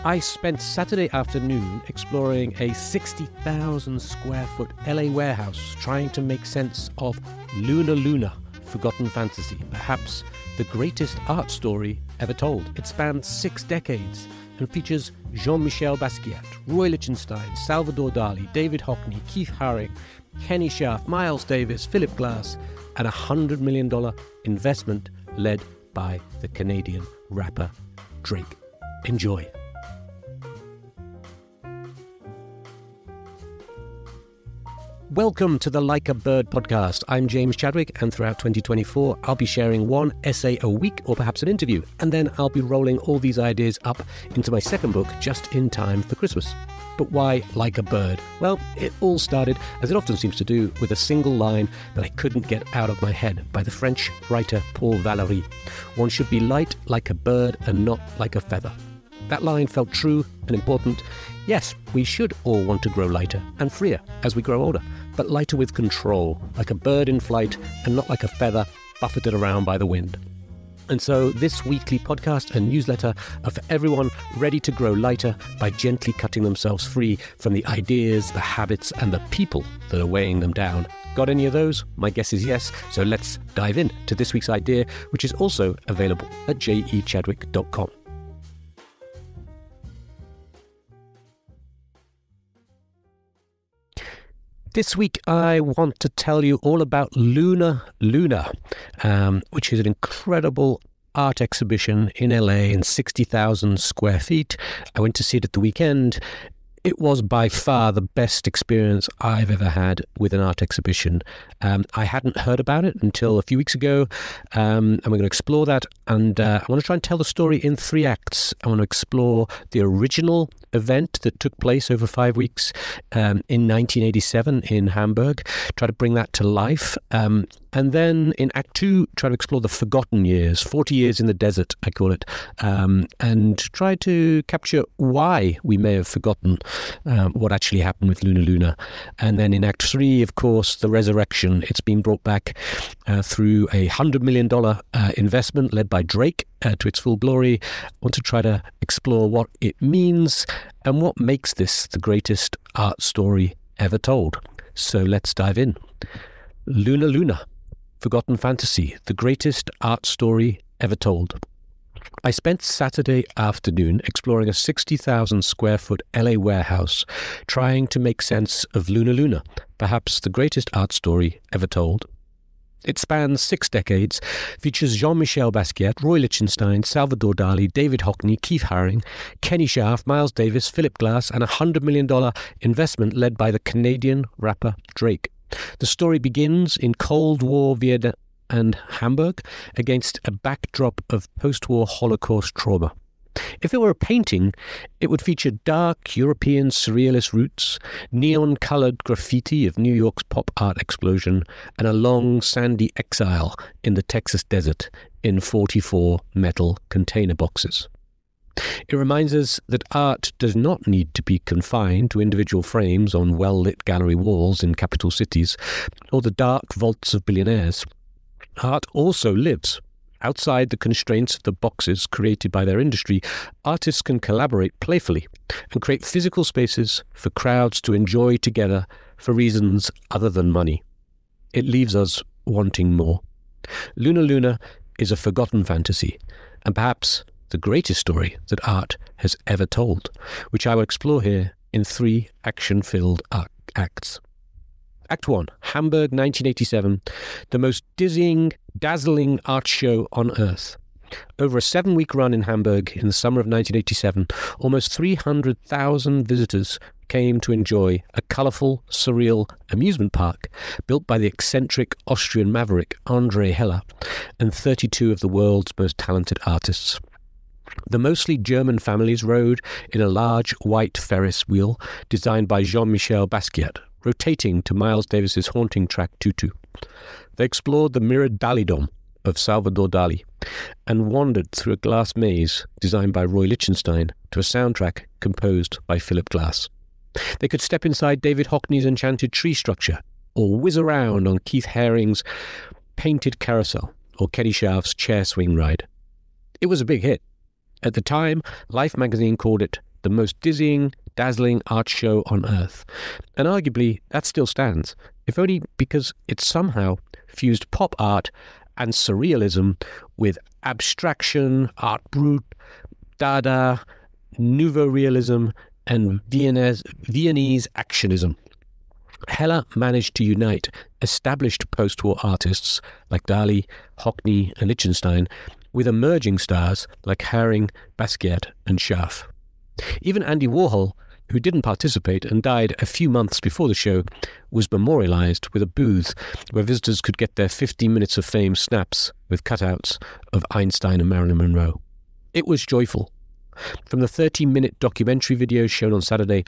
I spent Saturday afternoon exploring a 60,000 square foot LA warehouse trying to make sense of Luna Luna, Forgotten Fantasy, perhaps the greatest art story ever told. It spans 6 decades and features Jean-Michel Basquiat, Roy Lichtenstein, Salvador Dalí, David Hockney, Keith Haring, Kenny Scharf, Miles Davis, Philip Glass, and a $100 million investment led by the Canadian rapper Drake. Enjoy. Welcome to the Like a Bird podcast. I'm James Chadwick, and throughout 2024, I'll be sharing one essay a week or perhaps an interview, and then I'll be rolling all these ideas up into my second book just in time for Christmas. But why Like a Bird? Well, it all started, as it often seems to do, with a single line that I couldn't get out of my head by the French writer Paul Valéry. One should be light like a bird and not like a feather. That line felt true and important. Yes, we should all want to grow lighter and freer as we grow older, but lighter with control, like a bird in flight and not like a feather buffeted around by the wind. And so this weekly podcast and newsletter are for everyone ready to grow lighter by gently cutting themselves free from the ideas, the habits, and the people that are weighing them down. Got any of those? My guess is yes. So let's dive in to this week's idea, which is also available at jechadwick.com. This week, I want to tell you all about Luna Luna, which is an incredible art exhibition in LA in 60,000 square feet. I went to see it at the weekend. It was by far the best experience I've ever had with an art exhibition. I hadn't heard about it until a few weeks ago, and we're going to explore that. And I want to try and tell the story in 3 acts. I want to explore the original event that took place over 5 weeks in 1987 in Hamburg, try to bring that to life. And then in Act 2, try to explore the forgotten years, 40 years in the desert, I call it, and try to capture why we may have forgotten what actually happened with Luna Luna. And then in Act 3, of course, the resurrection. It's been brought back through a $100 million investment led by Drake to its full glory. I want to try to explore what it means and what makes this the greatest art story ever told. So let's dive in. Luna Luna, Forgotten Fantasy, the greatest art story ever told. I spent Saturday afternoon exploring a 60,000 square foot LA warehouse, trying to make sense of Luna Luna, perhaps the greatest art story ever told. It spans 6 decades, features Jean-Michel Basquiat, Roy Lichtenstein, Salvador Dalí, David Hockney, Keith Haring, Kenny Scharf, Miles Davis, Philip Glass, and a $100 million investment led by the Canadian rapper Drake. The story begins in Cold War Vienna and Hamburg against a backdrop of post-war Holocaust trauma. If it were a painting, it would feature dark European surrealist roots, neon-coloured graffiti of New York's pop art explosion, and a long sandy exile in the Texas desert in 44 metal container boxes. It reminds us that art does not need to be confined to individual frames on well-lit gallery walls in capital cities or the dark vaults of billionaires. Art also lives. Outside the constraints of the boxes created by their industry, artists can collaborate playfully and create physical spaces for crowds to enjoy together for reasons other than money. It leaves us wanting more. Luna Luna is a forgotten fantasy, and perhaps the greatest story that art has ever told, which I will explore here in 3 action-filled acts. Act 1, Hamburg 1987, the most dizzying, dazzling art show on earth. Over a 7-week run in Hamburg in the summer of 1987, almost 300,000 visitors came to enjoy a colourful, surreal amusement park built by the eccentric Austrian maverick André Heller and 32 of the world's most talented artists. The mostly German families rode in a large white Ferris wheel designed by Jean-Michel Basquiat, rotating to Miles Davis's haunting track Tutu. They explored the mirrored Dalí-dome of Salvador Dalí and wandered through a glass maze designed by Roy Lichtenstein to a soundtrack composed by Philip Glass. They could step inside David Hockney's enchanted tree structure or whiz around on Keith Haring's painted carousel or Kenny Scharf's chair swing ride. It was a big hit. At the time, Life magazine called it the the most dizzying, dazzling art show on earth. And arguably, that still stands, if only because it somehow fused pop art and surrealism with abstraction, art brut, Dada, Nouveau Realism, and Viennese actionism. Hella managed to unite established post-war artists like Dalí, Hockney, and Lichtenstein with emerging stars like Haring, Basquiat, and Scharf. Even Andy Warhol, who didn't participate and died a few months before the show, was memorialized with a booth where visitors could get their 15 minutes of fame snaps with cutouts of Einstein and Marilyn Monroe. It was joyful. From the 30-minute documentary video shown on Saturday,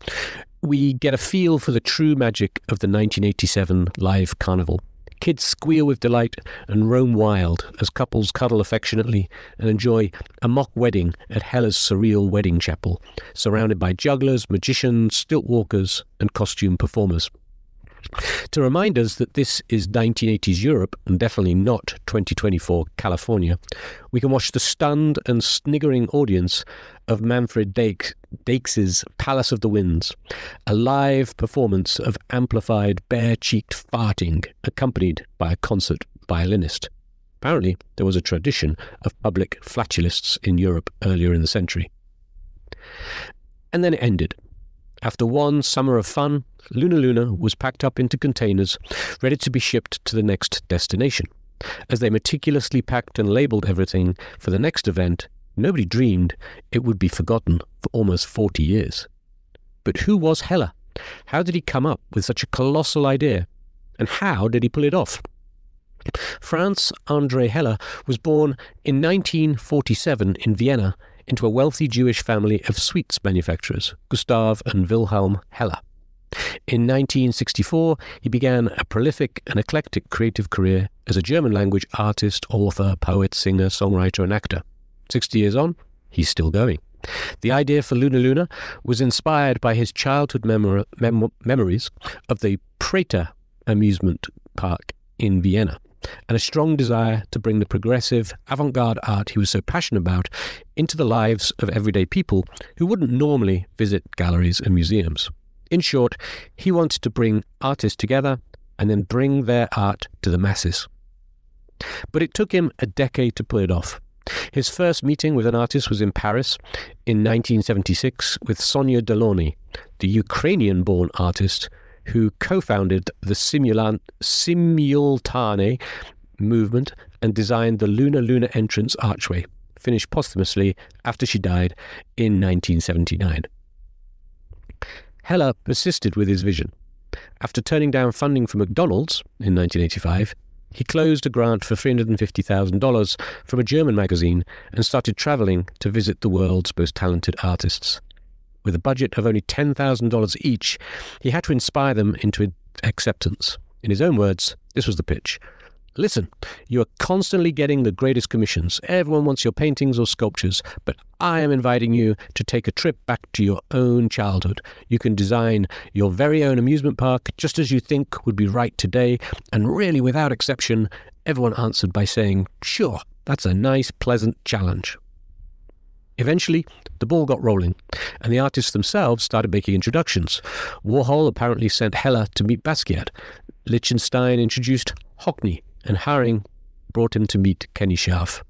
we get a feel for the true magic of the 1987 live carnival. Kids squeal with delight and roam wild as couples cuddle affectionately and enjoy a mock wedding at Hella's surreal wedding chapel, surrounded by jugglers, magicians, stilt walkers, and costume performers. To remind us that this is 1980s Europe and definitely not 2024 California, we can watch the stunned and sniggering audience of Manfred Dake's Palace of the Winds, a live performance of amplified, bare-cheeked farting accompanied by a concert violinist. Apparently, there was a tradition of public flatulists in Europe earlier in the century. And then it ended. After one summer of fun, Luna Luna was packed up into containers, ready to be shipped to the next destination. As they meticulously packed and labelled everything for the next event, nobody dreamed it would be forgotten for almost 40 years. But who was Hella? How did he come up with such a colossal idea? And how did he pull it off? Franz André Hella was born in 1947 in Vienna into a wealthy Jewish family of sweets manufacturers, Gustav and Wilhelm Hella. In 1964, he began a prolific and eclectic creative career as a German-language artist, author, poet, singer, songwriter, and actor. 60 years on, he's still going. The idea for Luna Luna was inspired by his childhood memories of the Prater amusement park in Vienna, and a strong desire to bring the progressive, avant-garde art he was so passionate about into the lives of everyday people who wouldn't normally visit galleries and museums. In short, he wanted to bring artists together and then bring their art to the masses. But it took him a decade to pull it off. His first meeting with an artist was in Paris in 1976 with Sonia Delaunay, the Ukrainian-born artist who co-founded the Simultane movement and designed the Luna Luna entrance archway, finished posthumously after she died in 1979. Hella persisted with his vision. After turning down funding from McDonald's in 1985, he closed a grant for $350,000 from a German magazine and started traveling to visit the world's most talented artists. With a budget of only $10,000 each, he had to inspire them into acceptance. In his own words, this was the pitch. Listen, you are constantly getting the greatest commissions. Everyone wants your paintings or sculptures, but I am inviting you to take a trip back to your own childhood. You can design your very own amusement park just as you think would be right today, and really, without exception, everyone answered by saying, sure, that's a nice, pleasant challenge. Eventually, the ball got rolling, and the artists themselves started making introductions. Warhol apparently sent Hella to meet Basquiat. Lichtenstein introduced Hockney, and Haring brought him to meet Kenny Scharf.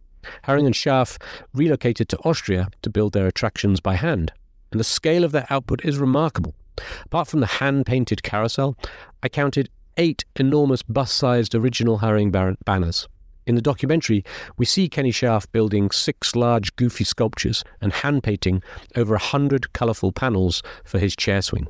Haring and Scharf relocated to Austria to build their attractions by hand, and the scale of their output is remarkable. Apart from the hand-painted carousel, I counted 8 enormous bus-sized original Haring banners. In the documentary, we see Kenny Scharf building 6 large goofy sculptures and hand-painting over 100 colourful panels for his chair swing.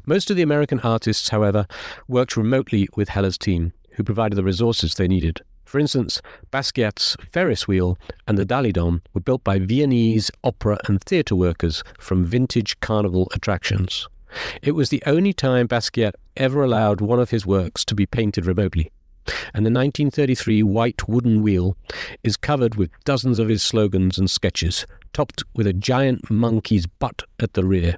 Most of the American artists, however, worked remotely with Hella's team, who provided the resources they needed. For instance, Basquiat's Ferris wheel and the Dalí Dome were built by Viennese opera and theatre workers from vintage carnival attractions. It was the only time Basquiat ever allowed one of his works to be painted remotely, and the 1933 white wooden wheel is covered with dozens of his slogans and sketches, topped with a giant monkey's butt at the rear.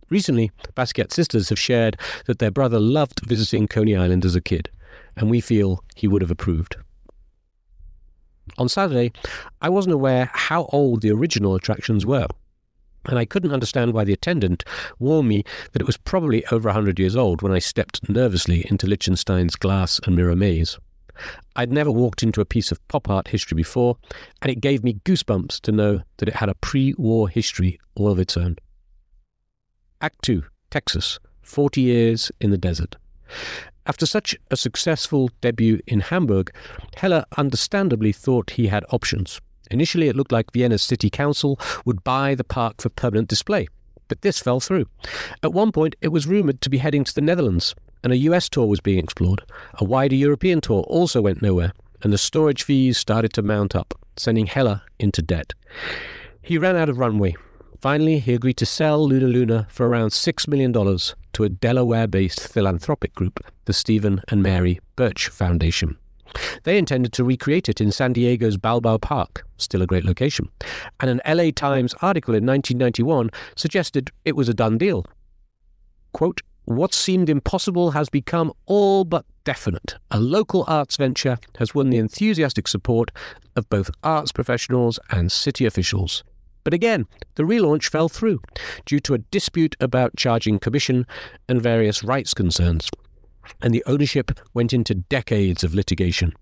Recently, Basquiat's sisters have shared that their brother loved visiting Coney Island as a kid, and we feel he would have approved. On Saturday, I wasn't aware how old the original attractions were. and I couldn't understand why the attendant warned me that it was probably over 100 years old when I stepped nervously into Lichtenstein's glass and mirror maze. I'd never walked into a piece of pop art history before, and it gave me goosebumps to know that it had a pre-war history all of its own. Act 2, Texas, 40 years in the desert. After such a successful debut in Hamburg, Heller understandably thought he had options. Initially, it looked like Vienna's city council would buy the park for permanent display, but this fell through. At one point, it was rumoured to be heading to the Netherlands, and a US tour was being explored. A wider European tour also went nowhere, and the storage fees started to mount up, sending Heller into debt. He ran out of runway. Finally, he agreed to sell Luna Luna for around $6 million to a Delaware-based philanthropic group, the Stephen and Mary Birch Foundation. They intended to recreate it in San Diego's Balboa Park, still a great location, and an LA Times article in 1991 suggested it was a done deal. Quote, "What seemed impossible has become all but definite. A local arts venture has won the enthusiastic support of both arts professionals and city officials." But again, the relaunch fell through due to a dispute about charging commission and various rights concerns, and the ownership went into decades of litigation.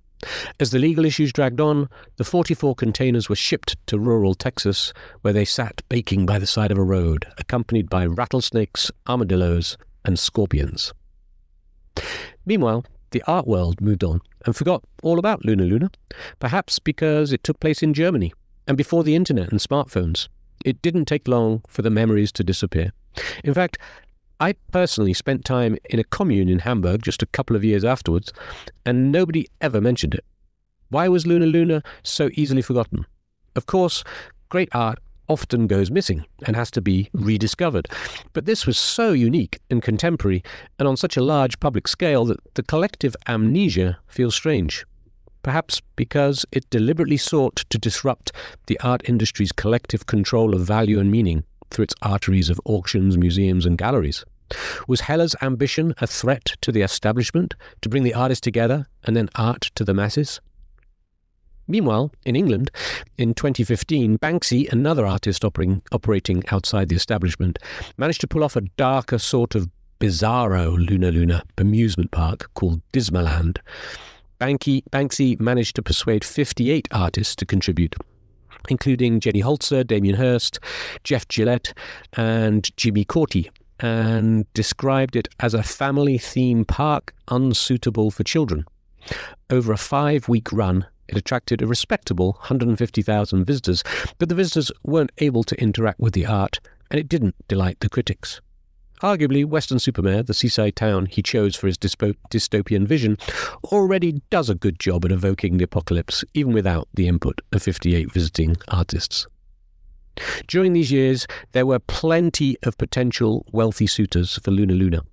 As the legal issues dragged on, the 44 containers were shipped to rural Texas, where they sat baking by the side of a road, accompanied by rattlesnakes, armadillos, and scorpions. Meanwhile, the art world moved on and forgot all about Luna Luna, perhaps because it took place in Germany and before the internet and smartphones. It didn't take long for the memories to disappear. In fact, I personally spent time in a commune in Hamburg just a couple of years afterwards, and nobody ever mentioned it. Why was Luna Luna so easily forgotten? Of course, great art often goes missing and has to be rediscovered. But this was so unique and contemporary and on such a large public scale that the collective amnesia feels strange. Perhaps because it deliberately sought to disrupt the art industry's collective control of value and meaning through its arteries of auctions, museums, and galleries. Was Heller's ambition a threat to the establishment to bring the artists together and then art to the masses? Meanwhile, in England, in 2015, Banksy, another artist operating outside the establishment, managed to pull off a darker sort of bizarro Luna Luna amusement park called Dismaland. Banksy managed to persuade 58 artists to contribute, including Jenny Holzer, Damien Hirst, Jeff Gillette, and Jimmy Corti, and described it as a family-theme park unsuitable for children. Over a 5-week run, it attracted a respectable 150,000 visitors, but the visitors weren't able to interact with the art, and it didn't delight the critics. Arguably, Weston-super-Mare, the seaside town he chose for his dystopian vision, already does a good job at evoking the apocalypse, even without the input of 58 visiting artists. During these years, there were plenty of potential wealthy suitors for Luna Luna,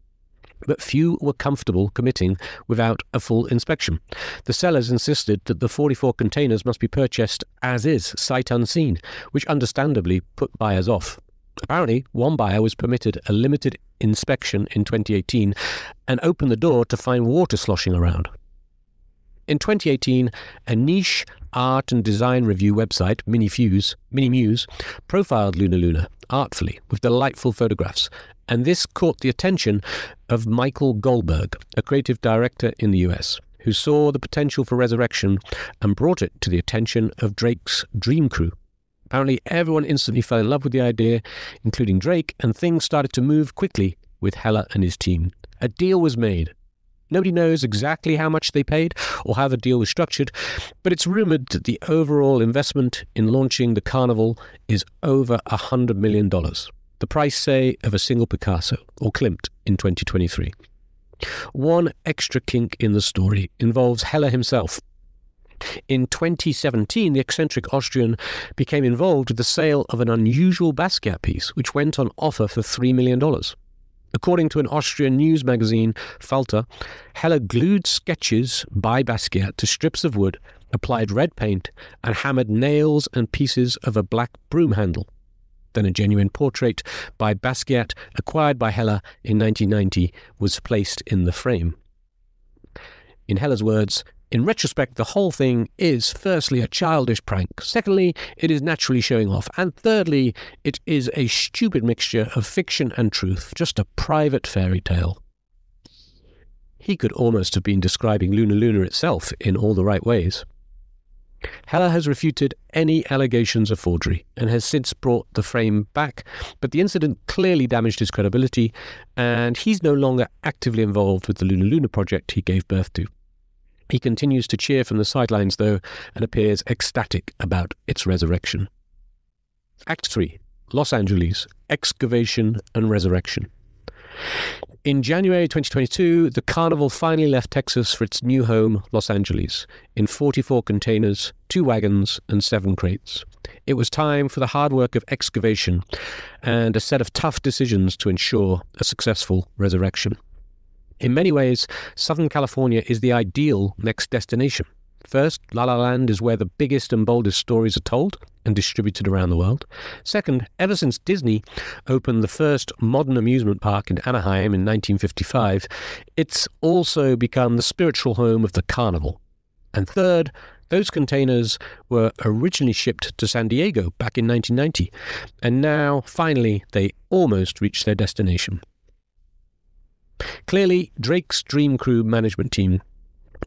but few were comfortable committing without a full inspection. The sellers insisted that the 44 containers must be purchased as is, sight unseen, which understandably put buyers off. Apparently, one buyer was permitted a limited inspection in 2018 and opened the door to find water sloshing around. In 2018, a niche art and design review website, Mini-Muse, profiled Luna Luna artfully with delightful photographs, and this caught the attention of Michael Goldberg, a creative director in the US, who saw the potential for resurrection and brought it to the attention of Drake's Dream Crew. Apparently, everyone instantly fell in love with the idea, including Drake, and things started to move quickly with Heller and his team. A deal was made. Nobody knows exactly how much they paid or how the deal was structured, but it's rumoured that the overall investment in launching the carnival is over $100 million. The price, say, of a single Picasso or Klimt in 2023. One extra kink in the story involves Heller himself. In 2017, the eccentric Austrian became involved with the sale of an unusual Basquiat piece, which went on offer for $3 million. According to an Austrian news magazine, Falter, Heller glued sketches by Basquiat to strips of wood, applied red paint, and hammered nails and pieces of a black broom handle. Then a genuine portrait by Basquiat, acquired by Heller in 1990, was placed in the frame. In Heller's words, In retrospect, the whole thing is firstly a childish prank. Secondly, it is naturally showing off. And thirdly, it is a stupid mixture of fiction and truth, just a private fairy tale. He could almost have been describing Luna Luna itself in all the right ways. Heller has refuted any allegations of forgery and has since brought the frame back, but the incident clearly damaged his credibility, and he's no longer actively involved with the Luna Luna project he gave birth to. He continues to cheer from the sidelines, though, and appears ecstatic about its resurrection. Act 3. Los Angeles, Excavation and Resurrection. In January 2022, the carnival finally left Texas for its new home, Los Angeles, in 44 containers, 2 wagons, and 7 crates. It was time for the hard work of excavation and a set of tough decisions to ensure a successful resurrection. In many ways, Southern California is the ideal next destination. First, La La Land is where the biggest and boldest stories are told and distributed around the world. Second, ever since Disney opened the first modern amusement park in Anaheim in 1955, it's also become the spiritual home of the carnival. And third, those containers were originally shipped to San Diego back in 1990, and now, finally, they almost reached their destination. Clearly, Drake's Dream Crew management team,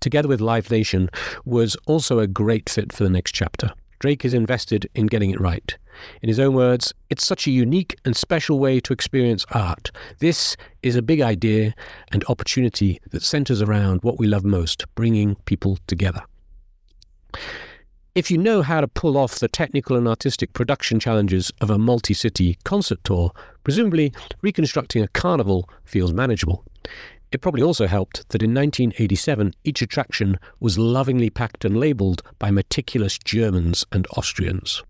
together with Live Nation, was also a great fit for the next chapter. Drake is invested in getting it right. In his own words, it's such a unique and special way to experience art. This is a big idea and opportunity that centers around what we love most, bringing people together. If you know how to pull off the technical and artistic production challenges of a multi-city concert tour, presumably reconstructing a carnival feels manageable. It probably also helped that in 1987, each attraction was lovingly packed and labelled by meticulous Germans and Austrians.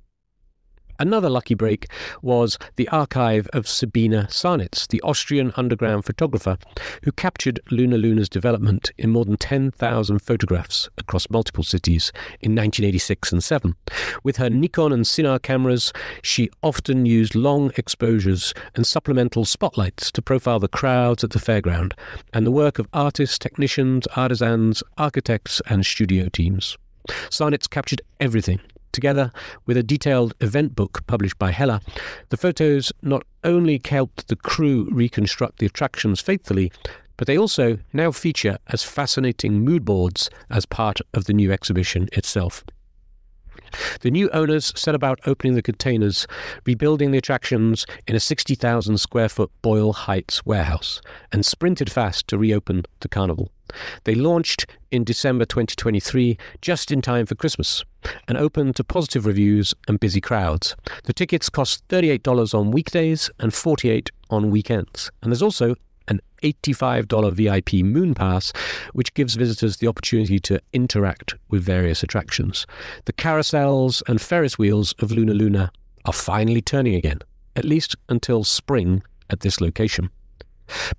Another lucky break was the archive of Sabine Sarnitz, the Austrian underground photographer who captured Luna Luna's development in more than 10,000 photographs across multiple cities in 1986 and 7. With her Nikon and Sinar cameras, she often used long exposures and supplemental spotlights to profile the crowds at the fairground and the work of artists, technicians, artisans, architects and studio teams. Sarnitz captured everything. Together with a detailed event book published by Heller, the photos not only helped the crew reconstruct the attractions faithfully, but they also now feature as fascinating mood boards as part of the new exhibition itself. The new owners set about opening the containers, rebuilding the attractions in a 60,000 square foot Boyle Heights warehouse, and sprinted fast to reopen the carnival. They launched in December 2023, just in time for Christmas, and opened to positive reviews and busy crowds. The tickets cost $38 on weekdays and $48 on weekends. And there's also an $85 VIP Moon Pass, which gives visitors the opportunity to interact with various attractions. The carousels and Ferris wheels of Luna Luna are finally turning again, at least until spring at this location.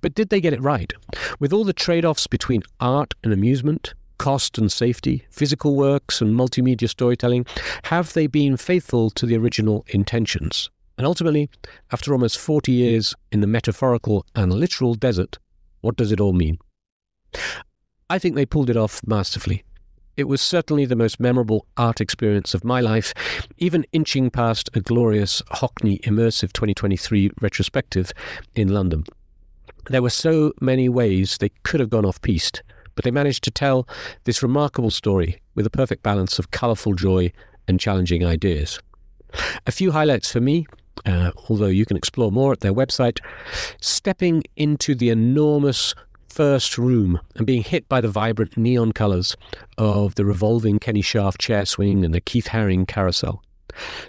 But did they get it right? With all the trade-offs between art and amusement, cost and safety, physical works and multimedia storytelling, have they been faithful to the original intentions? And ultimately, after almost 40 years in the metaphorical and literal desert, what does it all mean? I think they pulled it off masterfully. It was certainly the most memorable art experience of my life, even inching past a glorious Hockney Immersive 2023 retrospective in London. There were so many ways they could have gone off-piste, but they managed to tell this remarkable story with a perfect balance of colourful joy and challenging ideas. A few highlights for me, although you can explore more at their website. Stepping into the enormous first room and being hit by the vibrant neon colours of the revolving Kenny Scharf chair swing and the Keith Haring carousel.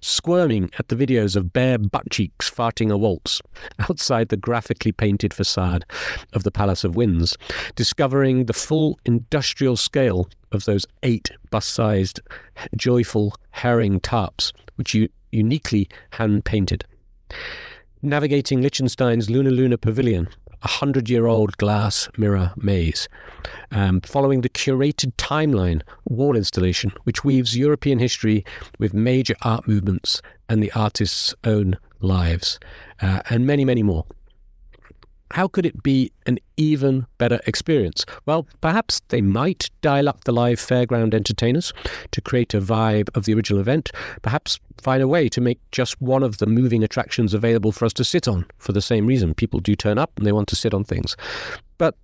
Squirming at the videos of bare butt cheeks farting a waltz outside the graphically painted facade of the Palace of Winds, discovering the full industrial scale of those 8 bus-sized, joyful Haring tarps, which you uniquely hand-painted. Navigating Lichtenstein's Luna Luna Pavilion, a 100-year-old glass mirror maze, following the curated timeline wall installation, which weaves European history with major art movements and the artists' own lives, and many, many more. How could it be an even better experience? Well, perhaps they might dial up the live fairground entertainers to create a vibe of the original event, perhaps find a way to make just one of the moving attractions available for us to sit on for the same reason. People do turn up and they want to sit on things. But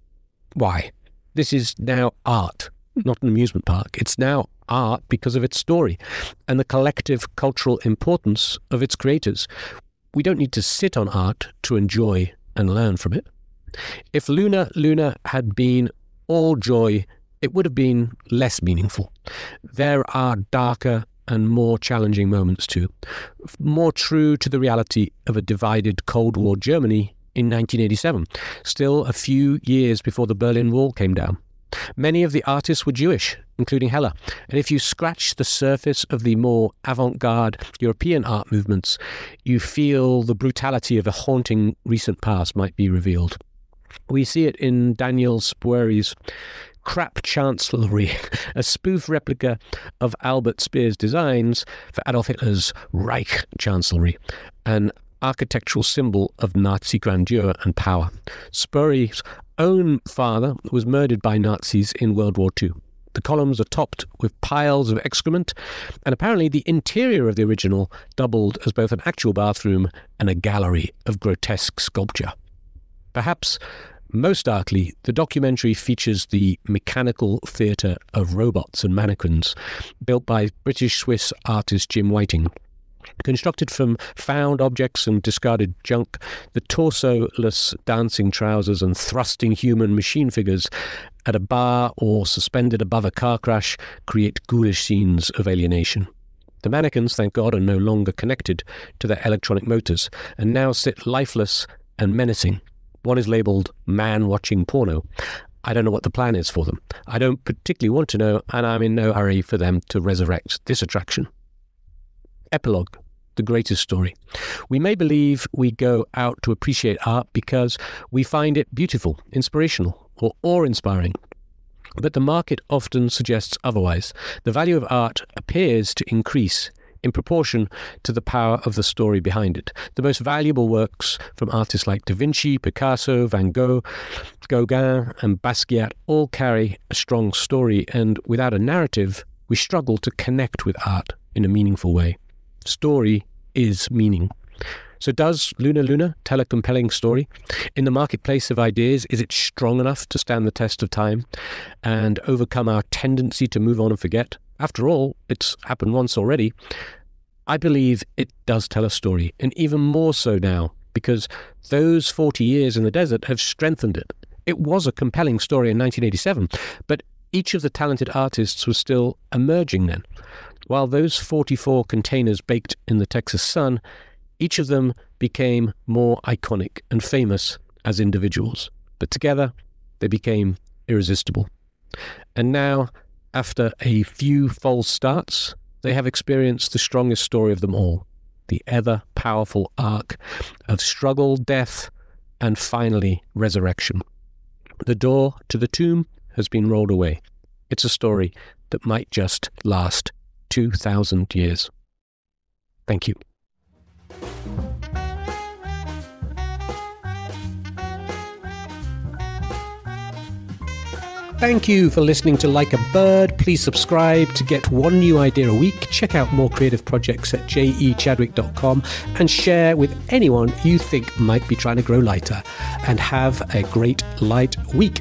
why? This is now art, not an amusement park. It's now art because of its story and the collective cultural importance of its creators. We don't need to sit on art to enjoy and learn from it. If Luna had been all joy, it would have been less meaningful. There are darker and more challenging moments too, more true to the reality of a divided Cold War Germany in 1987, still a few years before the Berlin Wall came down. Many of the artists were Jewish, including Hella, and if you scratch the surface of the more avant-garde European art movements, you feel the brutality of a haunting recent past might be revealed. We see it in Daniel Spoeri's Crap Chancellery, a spoof replica of Albert Speer's designs for Adolf Hitler's Reich Chancellery, an architectural symbol of Nazi grandeur and power. Spoeri's own father was murdered by Nazis in World War II. The columns are topped with piles of excrement, and apparently the interior of the original doubled as both an actual bathroom and a gallery of grotesque sculpture. Perhaps most darkly, the documentary features the mechanical theatre of robots and mannequins built by British-Swiss artist Jim Whiting. Constructed from found objects and discarded junk, the torso-less dancing trousers and thrusting human machine figures at a bar or suspended above a car crash create ghoulish scenes of alienation. The mannequins, thank God, are no longer connected to their electronic motors and now sit lifeless and menacing. One is labelled man-watching porno. I don't know what the plan is for them. I don't particularly want to know, and I'm in no hurry for them to resurrect this attraction. Epilogue, the greatest story. We may believe we go out to appreciate art because we find it beautiful, inspirational, or awe-inspiring. But the market often suggests otherwise. The value of art appears to increase in proportion to the power of the story behind it. The most valuable works from artists like Da Vinci, Picasso, Van Gogh, Gauguin, and Basquiat all carry a strong story, and without a narrative, we struggle to connect with art in a meaningful way. Story is meaning. So does Luna tell a compelling story? In the marketplace of ideas, is it strong enough to stand the test of time and overcome our tendency to move on and forget? After all, it's happened once already. I believe it does tell a story, and even more so now, because those 40 years in the desert have strengthened it. It was a compelling story in 1987, but each of the talented artists was still emerging then. While those 44 containers baked in the Texas sun, each of them became more iconic and famous as individuals. But together, they became irresistible. And now, after a few false starts, they have experienced the strongest story of them all, the ever-powerful arc of struggle, death, and finally resurrection. The door to the tomb has been rolled away. It's a story that might just last 2,000 years. Thank you. Thank you for listening to Like a Bird. Please subscribe to get one new idea a week. Check out more creative projects at jechadwick.com and share with anyone you think might be trying to grow lighter. And have a great light week.